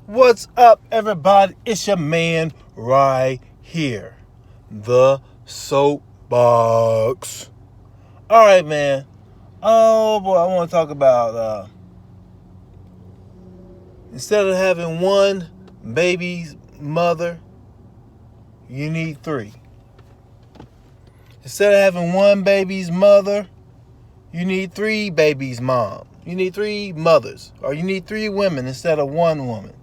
What's up, everybody? It's your man right here, the soapbox. All right, man. Oh boy, I want to talk about instead of having one baby's mother, you need three. Instead of having one baby's mother, you need three babies' mom. You need three mothers, or you need three women instead of one woman.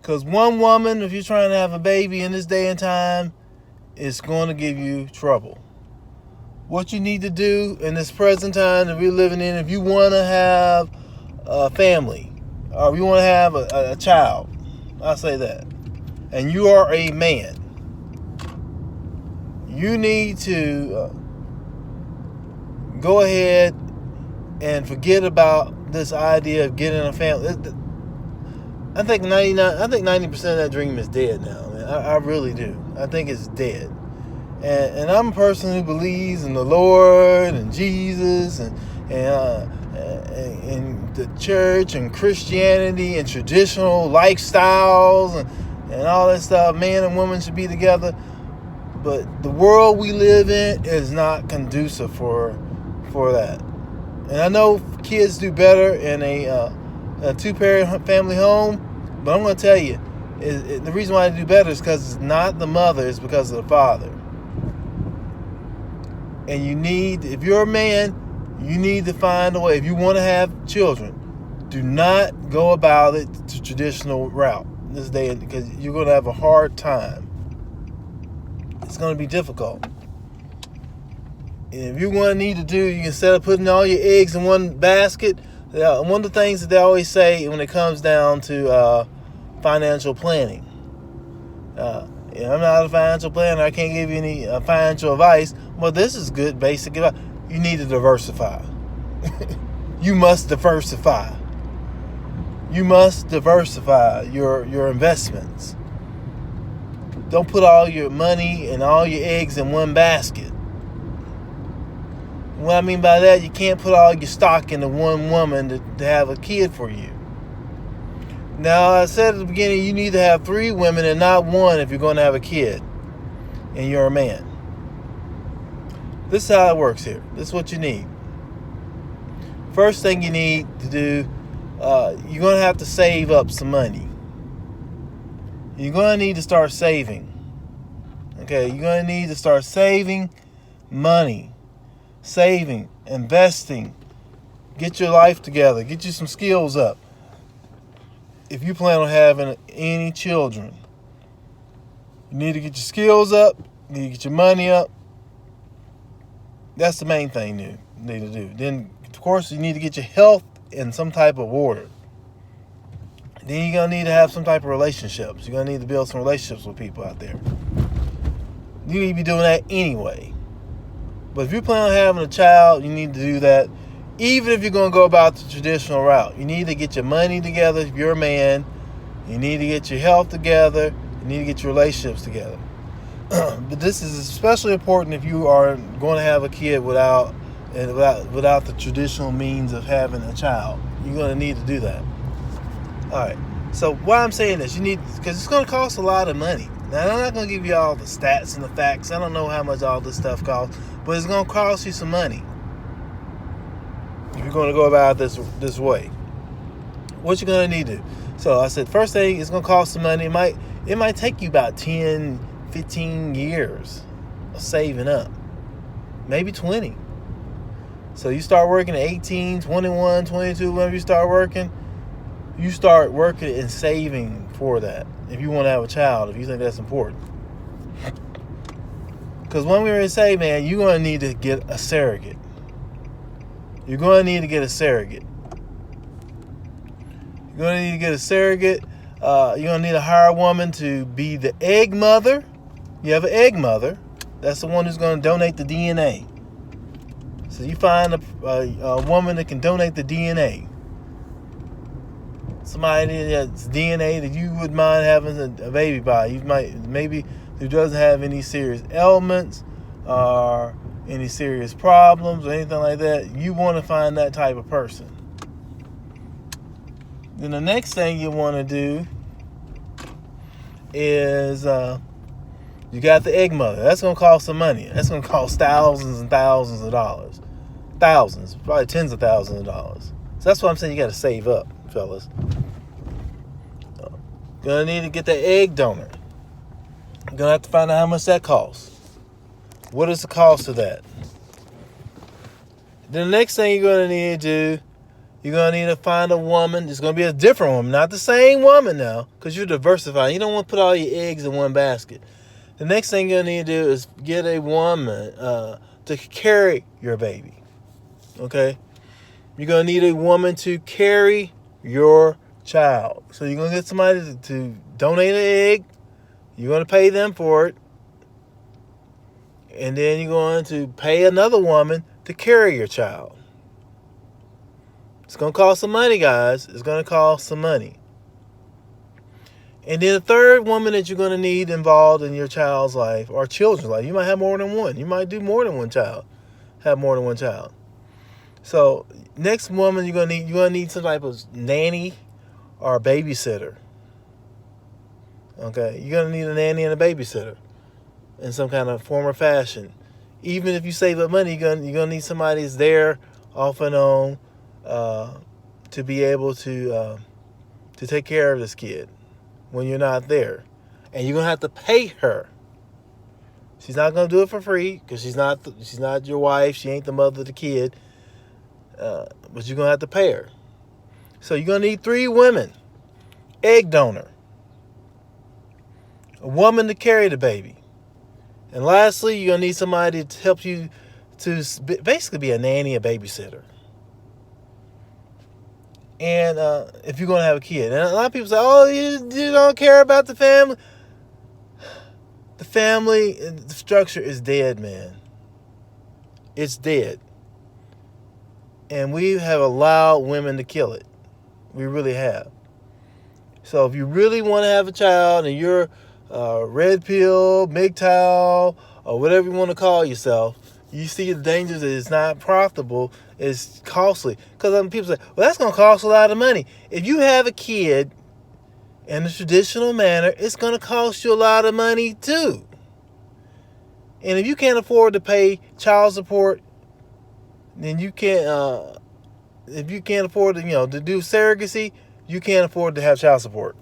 Because one woman, if you're trying to have a baby in this day and time, it's going to give you trouble. What you need to do in this present time that we're living in, if you want to have a family, or you want to have a child, I'll say that, and you are a man, you need to go ahead and forget about this idea of getting a family. I think 90% of that dream is dead now, man. I really do. I think it's dead. And I'm a person who believes in the Lord and Jesus and the church and Christianity and traditional lifestyles and all that stuff. Man and woman should be together. But the world we live in is not conducive for that. And I know kids do better in a two-parent family home, but I'm going to tell you, the reason why they do better is because it's not the mother, it's because of the father. And you need, if you're a man, you need to find a way. If you want to have children, do not go about it the traditional route this day, because you're going to have a hard time. It's going to be difficult. And if you want to need to do, you instead of putting all your eggs in one basket. One of the things that they always say when it comes down to financial planning. I'm not a financial planner. I can't give you any financial advice. But this is good basic advice. You need to diversify. You must diversify. You must diversify your investments. Don't put all your money and all your eggs in one basket. What I mean by that, you can't put all your stock into one woman to have a kid for you. Now, I said at the beginning, you need to have three women and not one if you're going to have a kid and you're a man. This is how it works here. This is what you need. First thing you need to do, you're going to have to save up some money. You're going to need to start saving. Okay, you're going to need to start saving money. Saving, investing, get your life together, get you some skills up. If you plan on having any children, you need to get your skills up, you need to get your money up. That's the main thing you need to do. Then, of course, you need to get your health in some type of order. Then you're going to need to have some type of relationships. You're going to need to build some relationships with people out there. You need to be doing that anyway. But if you plan on having a child, you need to do that. Even if you're going to go about the traditional route, you need to get your money together. If you're a man, you need to get your health together. You need to get your relationships together. But this is especially important if you are going to have a kid without the traditional means of having a child. You're going to need to do that. All right. So why I'm saying this, because it's going to cost a lot of money. Now, I'm not going to give you all the stats and the facts. I don't know how much all this stuff costs, but it's going to cost you some money if you're going to go about this way. What you're going to need to do. So I said, first thing, it's going to cost some money. It might take you about 10, 15 years of saving up. Maybe 20. So you start working at 18, 21, 22, whenever you start working and saving for that. If you want to have a child, if you think that's important. Because when we were to say, man, you're going to need to get a surrogate. You're going to need to get a surrogate. You're going to need to get a surrogate. You're going to need to hire a woman to be the egg mother. You have an egg mother. That's the one who's going to donate the DNA. So you find a woman that can donate the DNA. Somebody that's DNA that you would mind having a baby by. Maybe who doesn't have any serious ailments or any serious problems or anything like that. You want to find that type of person. Then the next thing you want to do is you got the egg mother. That's going to cost some money. That's going to cost thousands and thousands of dollars. Thousands, probably tens of thousands of dollars. So that's why I'm saying you got to save up, fellas. Gonna need to get the egg donor. Gonna have to find out how much that costs. What is the cost of that? Then the next thing you're gonna need to do, you're gonna need to find a woman. It's gonna be a different woman, not the same woman now, because you're diversifying. You don't want to put all your eggs in one basket. The next thing you're gonna need to do is get a woman to carry your baby. Okay? You're gonna need a woman to carry your child. So you're going to get somebody to donate an egg. You're going to pay them for it. And then you're going to pay another woman to carry your child. It's going to cost some money, guys. It's going to cost some money. And then the third woman that you're going to need involved in your child's life or children's life. You might have more than one. You might do more than one child. Have more than one child. So next woman you're going to need some type of nanny or a babysitter. Okay, you're gonna need a nanny and a babysitter in some kind of form or fashion. Even if you save up money, you're gonna need somebody that's there off and on to be able to take care of this kid when you're not there, and you're gonna have to pay her. She's not gonna do it for free because she's not your wife. She ain't the mother of the kid, but you're gonna have to pay her. So you're going to need 3 women. Egg donor. A woman to carry the baby. And lastly, you're going to need somebody to help you to basically be a nanny, a babysitter. And if you're going to have a kid. And a lot of people say, oh, you don't care about the family. The family the structure is dead, man. It's dead. And we have allowed women to kill it. We really have. So if you really want to have a child and you're red pill, MGTOW, or whatever you want to call yourself, you see the dangers that it's not profitable, it's costly. Because people say, well, that's going to cost a lot of money. If you have a kid in a traditional manner, it's going to cost you a lot of money too. And if you can't afford to pay child support, then you can't... if you can't afford to do surrogacy, you can't afford to have child support.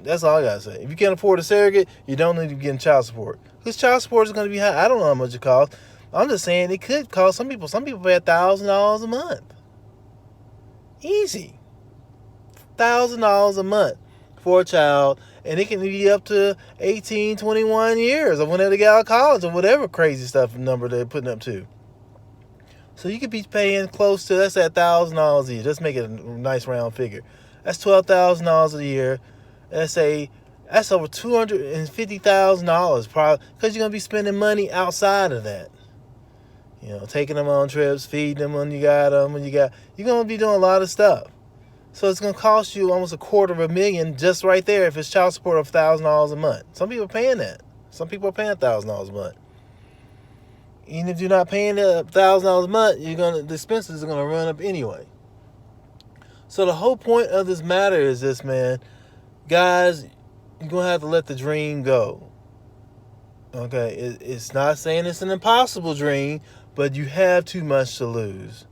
That's all I gotta say. If you can't afford a surrogate, you don't need to be getting child support. Because child support is going to be high. I don't know how much it costs. I'm just saying it could cost some people. Some people pay $1,000 a month. Easy. $1,000 a month for a child. And it can be up to 18, 21 years of whenever they get out of college or whatever crazy stuff number they're putting up to. So you could be paying close to, let's say, $1,000 a year. Let's make it a nice round figure. That's $12,000 a year. Let's say that's over $250,000 probably, because you're going to be spending money outside of that. Taking them on trips, feeding them when you got them, you're going to be doing a lot of stuff. So it's going to cost you almost $250,000 just right there if it's child support of $1,000 a month. Some people are paying that. Some people are paying $1,000 a month. Even if you're not paying $1,000 a month, the expenses are gonna run up anyway. So the whole point of this matter is this, man. Guys, you're gonna have to let the dream go. Okay, it's not saying it's an impossible dream, but you have too much to lose.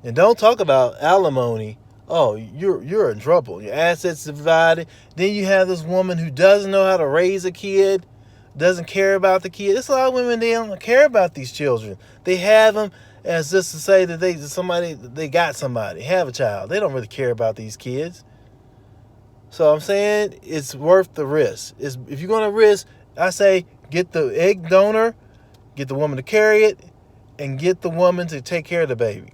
And don't talk about alimony. Oh, you're in trouble. Your assets divided. Then you have this woman who doesn't know how to raise a kid. Doesn't care about the kid. There's a lot of women, they don't care about these children. They have them as just to say that they got somebody, have a child. They don't really care about these kids. So I'm saying it's worth the risk. If you're going to risk, I say get the egg donor, get the woman to carry it, and get the woman to take care of the baby.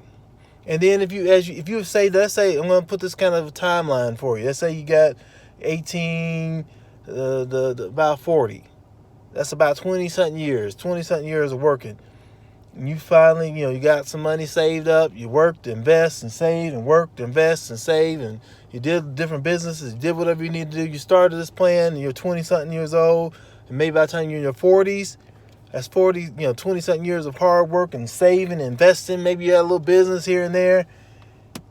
And then if you say, let's say, I'm going to put this kind of timeline for you. Let's say you got 18, about 40. That's about 20-something years of working. And you finally, you got some money saved up. You worked, invest, and saved, and worked, invest, and saved, and you did different businesses. You did whatever you need to do. You started this plan, and you're 20-something years old. And maybe by the time you're in your 40s, that's 20-something years of hard work and saving, investing. Maybe you had a little business here and there.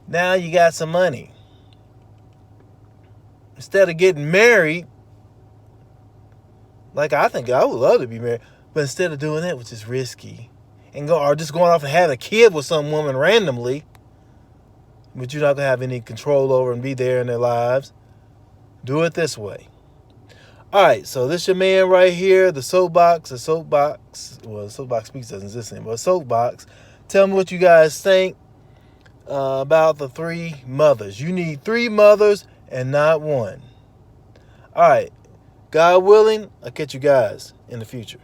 Now you got some money. instead of getting married, like I think I would love to be married, but instead of doing that, which is risky, or just going off and having a kid with some woman randomly, but you're not going to have any control over and be there in their lives, do it this way. All right, so this your man right here, the soapbox. Well, the soapbox speaks doesn't exist anymore. Soapbox. Tell me what you guys think about the 3 mothers. You need 3 mothers and not 1. All right, God willing, I'll catch you guys in the future.